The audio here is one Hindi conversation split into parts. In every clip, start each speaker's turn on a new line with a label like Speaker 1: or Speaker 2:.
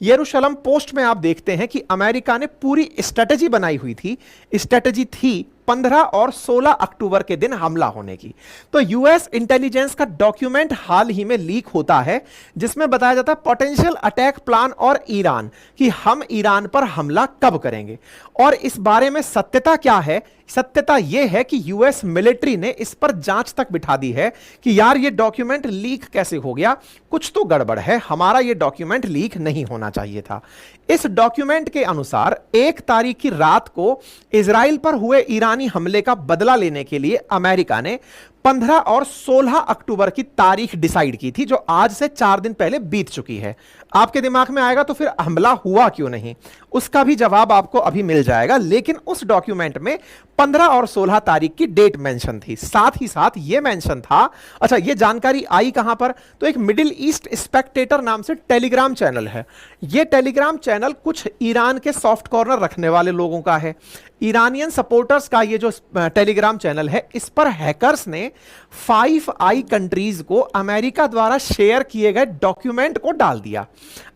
Speaker 1: यरूशलेम पोस्ट में आप देखते हैं कि अमेरिका ने पूरी स्ट्रेटेजी बनाई हुई थी। स्ट्रेटेजी थी 15 और 16 अक्टूबर के दिन हमला होने की। तो यूएस इंटेलिजेंस का डॉक्यूमेंट हाल ही में लीक होता है, जिसमें बताया जाता है पोटेंशियल अटैक प्लान और ईरान, कि हम ईरान पर हमला कब करेंगे। और इस बारे में सत्यता क्या है? सत्यता यह है कि यूएस मिलिट्री ने इस पर जांच तक बिठा दी है कि यार ये डॉक्यूमेंट लीक कैसे हो गया, कुछ तो गड़बड़ है, हमारा ये डॉक्यूमेंट लीक नहीं होना चाहिए था। इस डॉक्यूमेंट के अनुसार 1 तारीख की रात को इजराइल पर हुए ईरानी हमले का बदला लेने के लिए अमेरिका ने 15 और 16 अक्टूबर की तारीख डिसाइड की थी, जो आज से 4 दिन पहले बीत चुकी है। आपके दिमाग में आएगा तो फिर हमला हुआ क्यों नहीं, उसका भी जवाब आपको अभी मिल जाएगा। लेकिन उस डॉक्यूमेंट में 15 और 16 तारीख की डेट मेंशन थी। साथ ही साथ यह मेंशन था, अच्छा ये जानकारी आई कहां पर, तो एक मिडिल ईस्ट स्पेक्टेटर नाम से टेलीग्राम चैनल है। यह टेलीग्राम चैनल कुछ ईरान के सॉफ्ट कॉर्नर रखने वाले लोगों का है। ईरानियन सपोर्टर्स का ये जो टेलीग्राम चैनल है, इस पर हैकर्स ने 5 आई कंट्रीज को अमेरिका द्वारा शेयर किए गए डॉक्यूमेंट को डाल दिया।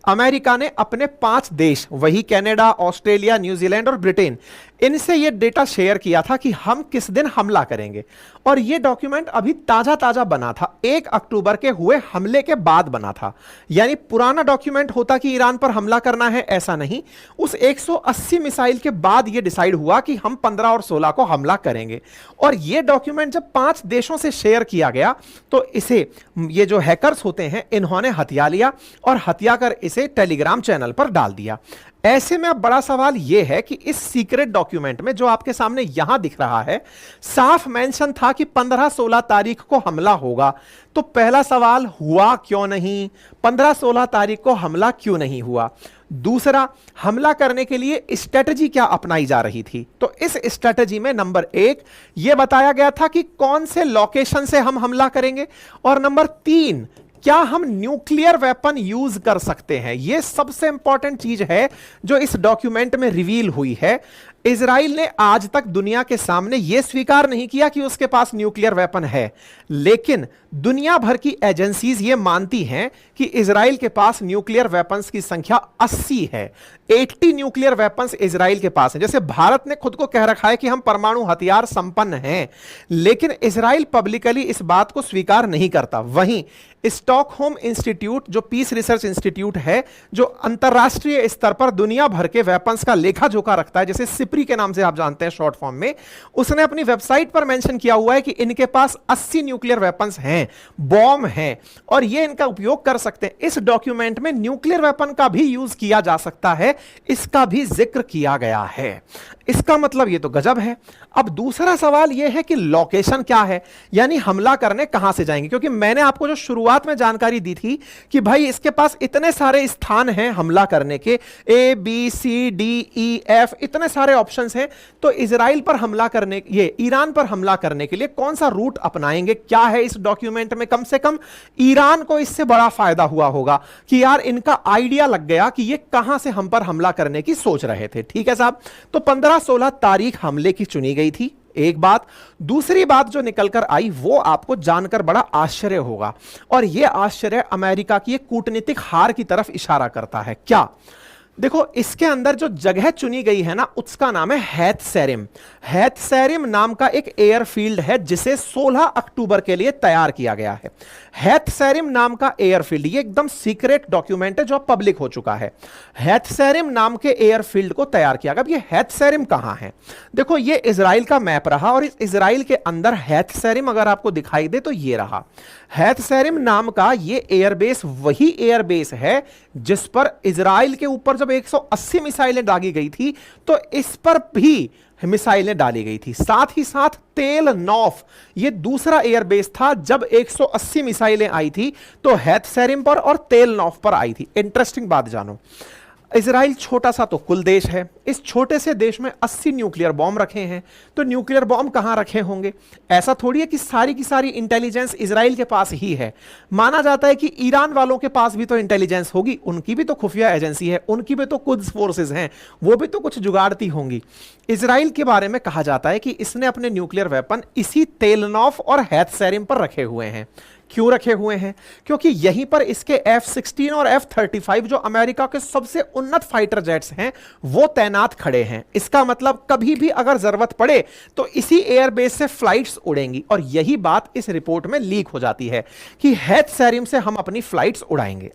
Speaker 1: अमेरिका ने अपने 5 देश, वही कनाडा, ऑस्ट्रेलिया, न्यूजीलैंड और ब्रिटेन, इनसे यह डेटा शेयर किया था कि हम किस दिन हमला करेंगे। और यह डॉक्यूमेंट अभी ताजा ताजा बना था, 1 अक्टूबर के हुए हमले के बाद बना था। यानी पुराना डॉक्यूमेंट होता कि ईरान पर हमला करना है, ऐसा नहीं। उस 180 मिसाइल के बाद यह डिसाइड हुआ कि हम 15 और 16 को हमला करेंगे। और यह डॉक्यूमेंट जब 5 देशों से शेयर किया गया तो इसे ये जो हैकर्स होते हैं, इन्होंने हथिया लिया और हथिया कर इसे टेलीग्राम चैनल पर डाल दिया। ऐसे में अब बड़ा सवाल यह है कि इस सीक्रेट डॉक्यूमेंट में जो आपके सामने यहां दिख रहा है, साफ मेंशन था कि 15-16 तारीख को हमला होगा। तो पहला सवाल, हुआ क्यों नहीं? 15-16 तारीख को हमला क्यों नहीं हुआ? दूसरा, हमला करने के लिए स्ट्रेटजी क्या अपनाई जा रही थी? तो इस स्ट्रेटजी में नंबर 1 यह बताया गया था कि कौन से लोकेशन से हम हमला करेंगे, और नंबर 3 क्या हम न्यूक्लियर वेपन यूज कर सकते हैं। यह सबसे इंपॉर्टेंट चीज है जो इस डॉक्यूमेंट में रिवील हुई है। इजराइल ने आज तक दुनिया के सामने यह स्वीकार नहीं किया कि उसके पास न्यूक्लियर वेपन है, लेकिन दुनिया भर की एजेंसीज यह मानती हैं कि इजराइल के पास न्यूक्लियर वेपन्स की संख्या 80 है। 80 न्यूक्लियर वेपन्स इजराइल के पास है। जैसे भारत ने खुद को कह रखा है कि हम परमाणु हथियार संपन्न हैं, लेकिन इजराइल पब्लिकली इस बात को स्वीकार नहीं करता। वहीं स्टॉकहोम इंस्टीट्यूट, जो पीस रिसर्च इंस्टीट्यूट है, जो अंतरराष्ट्रीय स्तर पर दुनिया भर के वेपन्स का लेखा जोखा रखता है, जैसे सिप्री के नाम से आप जानते हैं शॉर्ट फॉर्म में, उसने अपनी वेबसाइट पर मेंशन किया हुआ है कि इनके पास 80 न्यूक्लियर वेपन्स हैं, बॉम्ब हैं, और ये इनका उपयोग कर सकते हैं। इस डॉक्यूमेंट में न्यूक्लियर वेपन का भी यूज किया जा सकता है, इसका भी जिक्र किया गया है। इसका मतलब ये तो गजब है। अब दूसरा सवाल यह है कि लोकेशन क्या है, यानी हमला करने कहां से जाएंगे, क्योंकि मैंने आपको जो शुरुआत में जानकारी दी थी कि भाई इसके पास इतने सारे स्थान हैं हमला करने के, ABCDEF, इतने सारे ऑप्शंस हैं। तो इजराइल पर हमला करने, ये ईरान पर हमला करने के लिए कौन सा रूट अपनाएंगे, क्या है इस डॉक्यूमेंट में? कम से कम ईरान को इससे बड़ा फायदा हुआ होगा कि यार इनका आइडिया लग गया कि ये कहां से हम पर हमला करने की सोच रहे थे। ठीक है साहब, तो 15-16 तारीख हमले की चुनी गई थी, एक बात। दूसरी बात जो निकलकर आई वो आपको जानकर बड़ा आश्चर्य होगा, और यह आश्चर्य अमेरिका की एक कूटनीतिक हार की तरफ इशारा करता है। क्या? देखो, इसके अंदर जो जगह चुनी गई है ना, उसका नाम है हैतसेरिम। हैतसेरिम नाम का एक एयरफील्ड है जिसे 16 अक्टूबर के लिए तैयार किया गया है। हैतसेरिम नाम का एयरफील्ड, ये एकदम सीक्रेट डॉक्यूमेंट है जो पब्लिक हो चुका है। हैतसेरिम नाम के एयरफील्ड को तैयार किया गया। अब ये हैतसेरिम कहां है? देखो, ये इजराइल का मैप रहा, और इस इजराइल के अंदर हैतसेरिम अगर आपको दिखाई दे तो ये रहा। हैतसेरिम नाम का ये एयरबेस वही एयरबेस है जिस पर इजराइल के ऊपर जब 180 मिसाइलें दागी गई थी तो इस पर भी मिसाइलें डाली गई थी। साथ ही साथ तेल नौफ, यह दूसरा एयरबेस था जब 180 मिसाइलें आई थी तो हैतसेरिम पर और तेल नौफ पर आई थी। इंटरेस्टिंग बात जानो, इजराइल छोटा सा तो कुल देश है, इस छोटे से देश में 80 न्यूक्लियर बॉम्ब रखे हैं। तो न्यूक्लियर बॉम्ब कहां रखे होंगे? ऐसा थोड़ी है कि सारी की सारी इंटेलिजेंस इजराइल के पास ही है। माना जाता है कि ईरान वालों के पास भी तो इंटेलिजेंस होगी, उनकी भी तो खुफिया एजेंसी है, उनकी भी तो कुछ फोर्सेज हैं, वो भी तो कुछ जुगाड़ती होंगी। इजराइल के बारे में कहा जाता है कि इसने अपने न्यूक्लियर वेपन इसी तेलनॉफ और हैतसेरिम पर रखे हुए हैं। क्यों रखे हुए हैं? क्योंकि यहीं पर इसके F-16 और F-35 जो अमेरिका के सबसे उन्नत फाइटर जेट्स हैं वो तैनात खड़े हैं। इसका मतलब कभी भी अगर जरूरत पड़े तो इसी एयरबेस से फ्लाइट्स उड़ेंगी। और यही बात इस रिपोर्ट में लीक हो जाती है कि हैत सैरिम से हम अपनी फ्लाइट्स उड़ाएंगे।